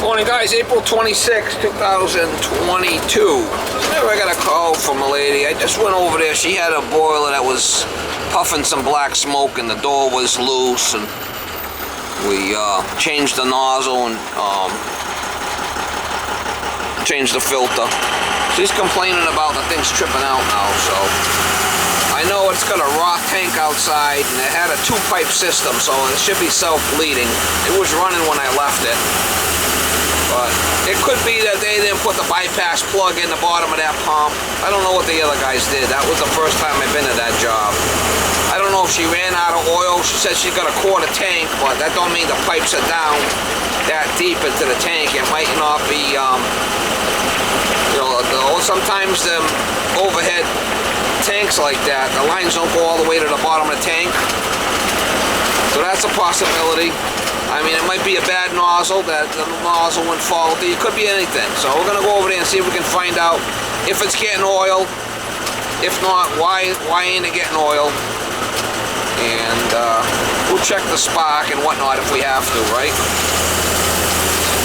Morning guys, April 26, 2022. I got a call from a lady. I just went over there. She had a boiler that was puffing some black smoke and the door was loose, and we changed the nozzle and changed the filter. She's complaining about the thing's tripping out now, so I know it's got a raw tank outside and it had a two-pipe system, so it should be self-bleeding. It was running when I left it. But it could be that they didn't put the bypass plug in the bottom of that pump. I don't know what the other guys did. That was the first time I've been at that job. I don't know if she ran out of oil. She said she's got a quarter tank, but that don't mean the pipes are down that deep into the tank. It might not be, sometimes the overhead tanks like that, the lines don't go all the way to the bottom of the tank. So that's a possibility. I mean, it might be a bad nozzle, that the nozzle went faulty. It could be anything. So we're going to go over there and see if we can find out if it's getting oil. If not, why ain't it getting oil? And we'll check the spark and whatnot if we have to, right?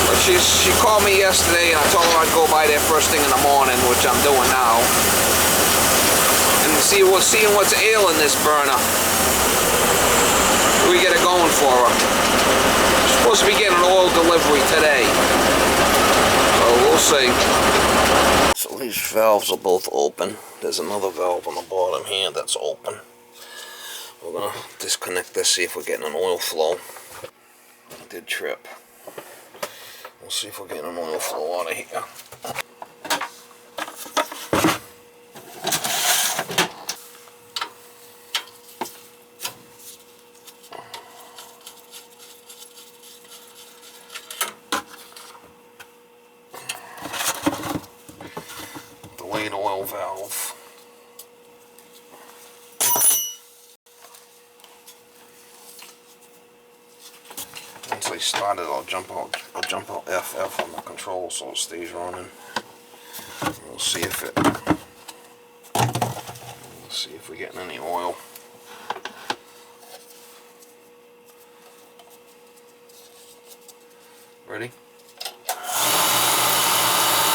But she called me yesterday and I told her I'd go by there first thing in the morning, which I'm doing now. And seeing what's ailing this burner. We get it going for her. Supposed to be getting an oil delivery today, so we'll see. So these valves are both open. There's another valve on the bottom here that's open. We're gonna disconnect this, see if we're getting an oil flow. It did trip. We'll see if we're getting an oil flow out of here. Oil valve. Once I start it, I'll jump out FF on the control so it stays running. We'll see if we're getting any oil. Ready?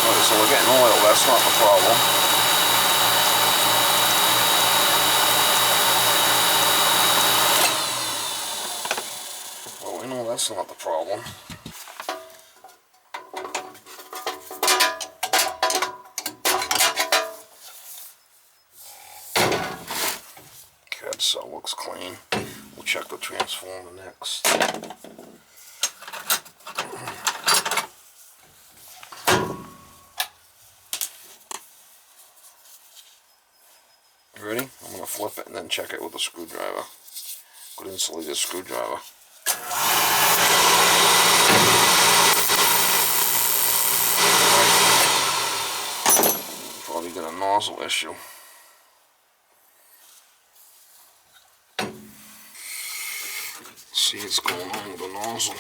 Alright, so we're getting oil, that's not the problem. Well, we know that's not the problem. CAD cell looks clean. We'll check the transformer next. Ready? I'm going to flip it and then check it with a screwdriver. Good insulated screwdriver. Probably got a nozzle issue. See what's going on with the nozzle.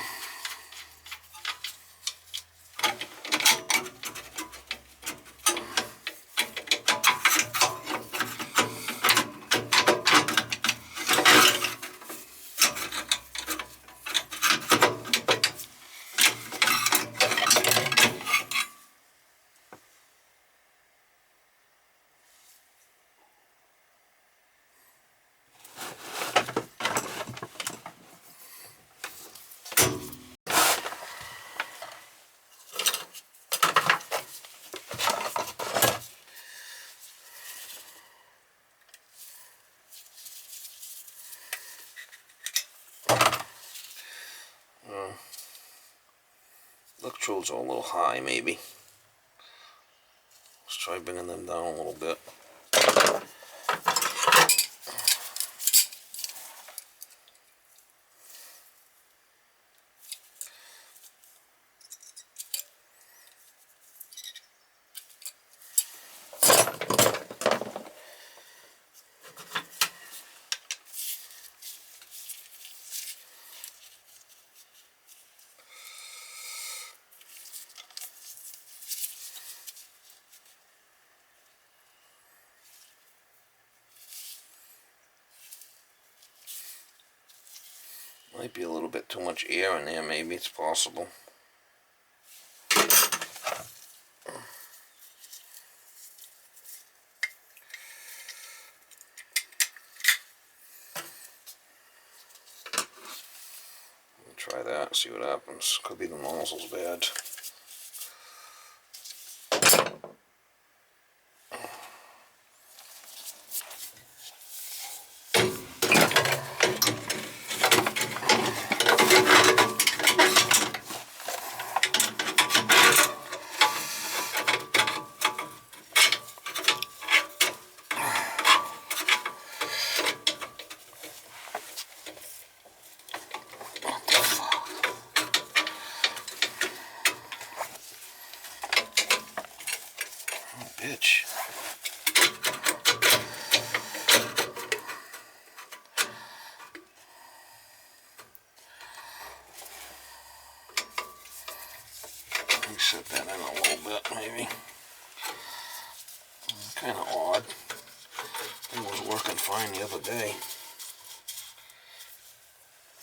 Electrodes are a little high, maybe. Let's try bringing them down a little bit. Might be a little bit too much air in there, maybe, it's possible. Try that, see what happens. Could be the nozzle's bad. Bitch. Let me set that in a little bit, maybe. Kind of odd. It was working fine the other day.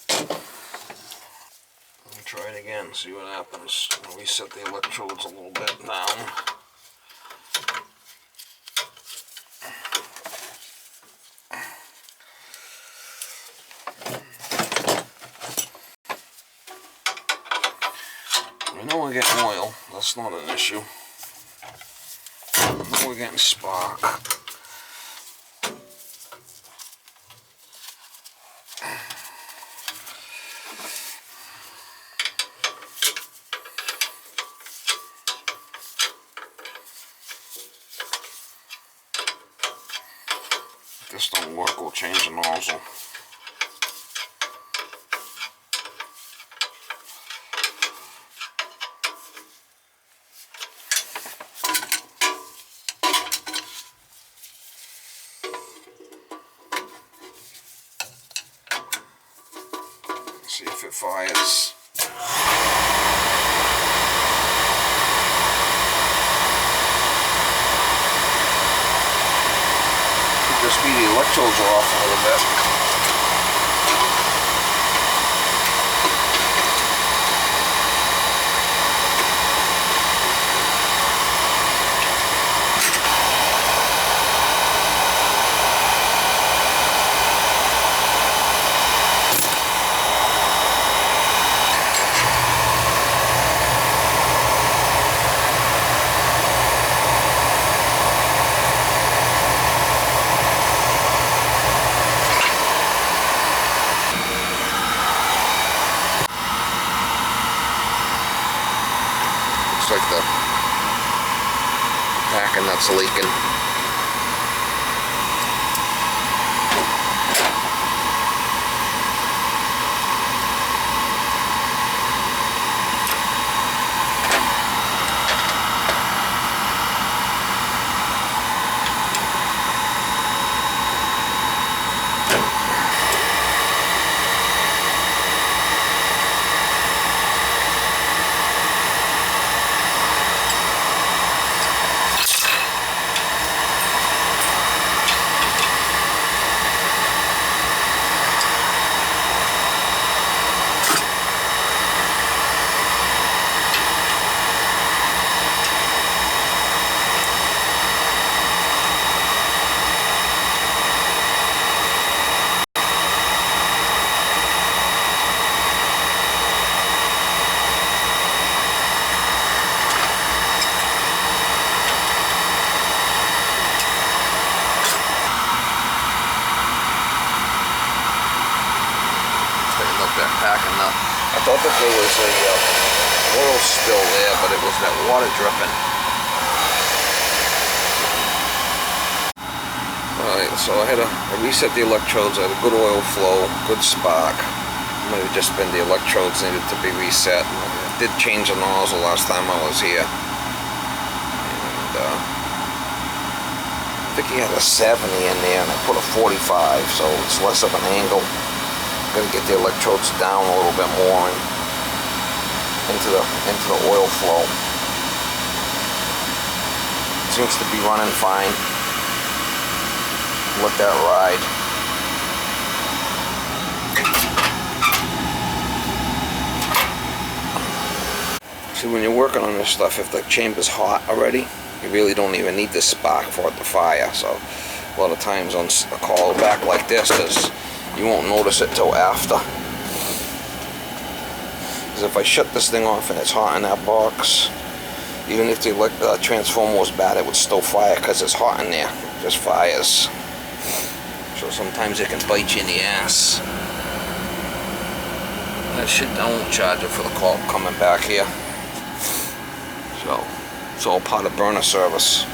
Let me try it again, see what happens. Reset the electrodes a little bit down. I know we're getting oil, that's not an issue. I know we're getting spark. If this don't work, we'll change the nozzle. See if it fires. Could just be the electrodes are off a little bit. Looks like the packing nut's leaking. That packing nut. I thought that there was a oil spill there, but it was that water dripping. Alright, so I reset the electrodes. I had a good oil flow, good spark. Might have just been the electrodes needed to be reset. I did change the nozzle last time I was here. And I think he had a 70 in there, and I put a 45, so it's less of an angle. Going to get the electrodes down a little bit more and into the oil flow. Seems to be running fine. Let that ride. See, when you're working on this stuff, if the chamber's hot already, you really don't even need the spark for it to fire. So a lot of times on a call back like this, you won't notice it till after. Because if I shut this thing off and it's hot in that box, even if the transformer was bad, it would still fire because it's hot in there. It just fires. So sometimes it can bite you in the ass. That shit, I won't charge it for the call coming back here. So it's all part of burner service.